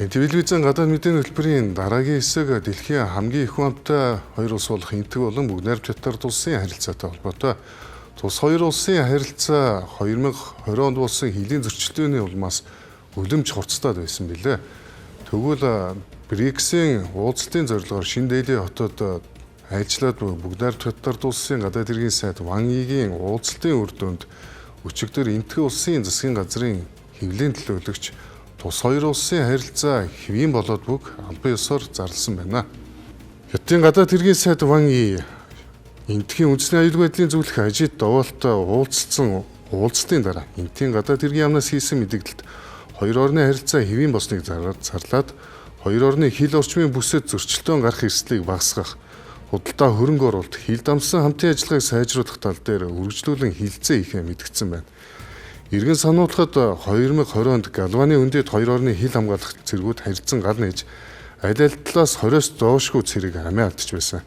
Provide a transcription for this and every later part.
Телевизэн гадаад мэдээний хөтөлбөрийн дараагийн хэсэг дэлхийн хамгийн их хүнтэй хоёр улс болох Энэтхэг болон Бүгд найрамд Хятад улсын харилцаатай холбоотой. Тус хоёр улсын харилцаа 2020 онд болсон хилийн зөрчилдөөний улмаас үлэмж хурцтаад байсан билээ. Тэгвэл БРИКС-ийн уулзалтын зорилгоор Шинэ Дели хотод айлчлаад Бүгд найрамд Хятад улсын гадаад хэргийн сайд Ван Игийн уулзалтын үр дүнд өчигдөр Энэтхэг улсын засгийн газрын хэвлэлийн төлөөлөгч тус хоёр улсын харилцаа хэвийн болоод бүг албан ёсоор зарласан байна. Хятадын гадаад хэргийн сайд Ван И Энэтхэгийн үндэсний аюулгүй байдлын зөвлөх Ажид Довоолтой уулзсан уулзалтын дараа Энэтхэгийн гадаад хэргийн яамнаас хийсэн мэдээлэлд хоёр орны харилцаа хэвийн болсныг зарлаад хоёр орны хил орчмын бүсэд зөрчилдөөн гарах эрсдлийг багасгах, худалдаа хөрөнгө оруулалт, хил дамжсан хамтын ажиллагааг сайжруулах тал дээр үргэлжлүүлэн хилцээ хийхээ мэдгдсэн байна. Иргэн сануулахад 2020 онд Галваны өндөд хоёр орны хил хамгаалах цэргүүд харьцан гал нээж аль талаас 20-оос доошгүй цэрэг амиа алдж байсан.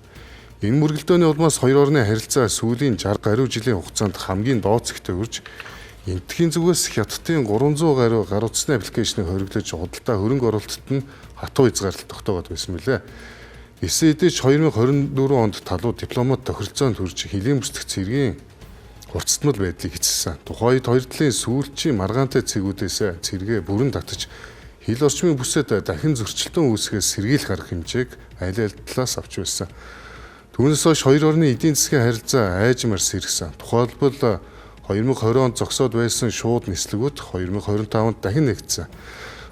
Энэ мөргөлдөөний улмаас хоёр орны харилцаа сүүлийн 60 гаруй жилийн хугацаанд хамгийн доод зэгтээ хүрч Энэтхэгийн зүгээс Хятадын 300 гаруй гар утасны аппликейшнийг хориглож худалдаа хөрөнгө оруулалтад нь хатуу хязгаарлалт тогтоогод байсан билээ. Эсээ эдэж 2024 онд талууд дипломат тохиролцоонд хүрч хилийн бүсдэх цэргийн хурцтмал байдлыг эцэссэн. Тухайд хоёр талын сүүлчийн маргаантай цэгүүдээс цэргээ бүрэн татаж хил орчмын бүсэд дахин зөрчилдөөн үүсгээс сэргийлэх арга хэмжээг аль талаас авч байсан. Түүнээс хойш хоёр орны эдийн засгийн харилцаа айжмаар сэргсэн. Тухайлбал 2020 онд зогсоод байсан шууд нислэгүүд 2025 онд дахин нэгдсэн.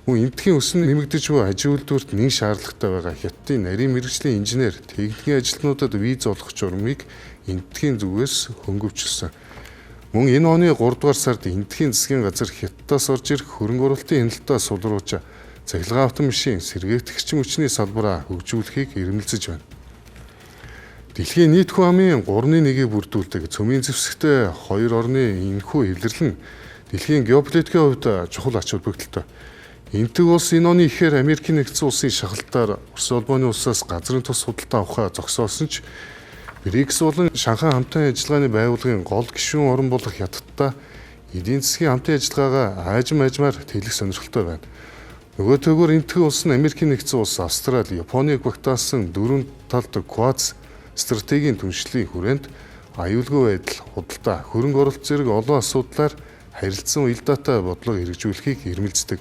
Мөн Энэтхэгийн өсөн нэмэгдэж буй аж үйлдвэрт нэн шаардлагатай байгаа Хятадын нарийн мэргэжлийн инженер, техникийн ажилтнуудад виз олгох журмыг Энэтхэгийн зүгээс хөнгөвчлсөн. Мөн энэ оны 3 дугаар сард Энэтхэгийн засгийн газар Хятадаас орж ирэх хөрөнгө оруулалтын хяналтаа сулруулж цахилгаан автомашин сэргээгт эрчим хүчний салбараа хөгжүүлэхийг эрмэлзэж байна. Дэлхийн нийт хүн амын 3/1-ийг бүрдүүлдэг цөмийн зэвсэгтэй хоёр орны энэхүү эвлэрэл нь дэлхийн геополитикийн хувьд чухал ач холбогдолтой. Энэтхэг улс энэ оны ихээр Америкийн нэгдсэн улсын шахалтаар Орос улбооны улсаас газрын тус худалдаа авахаа зогсоосон ч БРИКС болон Шанхай хамтын ажиллагааны байгууллагын гол гишүүн орн болох Хятадтай эдийн засгийн хамтын ажиллагаагаа аажмаар тэлэх сонирхолтой байна. Нөгөө төгөөр Энэтхэг улс нь Америкийн нэгдсэн улс, Австрали, Японыг багтаасан дөрвөн талд Quad стратегийн түншлэлийн хүрээнд аюулгүй байдал, худалдаа, хөрөнгө оруулалт зэрэг олон асуудлаар харилцан уялдаатай бодлого хэрэгжүүлэхийг эрмэлздэг.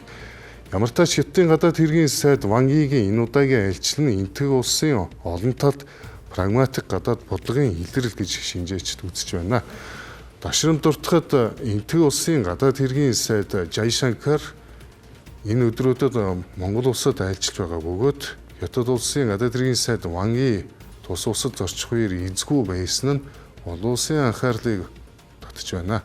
Ямар ч тач Хятадын гадаад хэргийн сайд Ван Игийн энэ удаагийн айлчлал нь Энэтхэг улсын олон талд прагматик гадаад бодлогын илрэл гэж шинжээчд үзэж байна. Дашрамд дуртахад Энэтхэг улсын гадаад хэргийн сайд Жайшанкар энэ өдрүүдэд Монгол улсад айлчилж байгаа бөгөөд Хятад улсын гадаад хэргийн сайд Ван И тус улсад зорчих үеэр эзгүй байсан нь олон улсын анхаарлыг татж байна.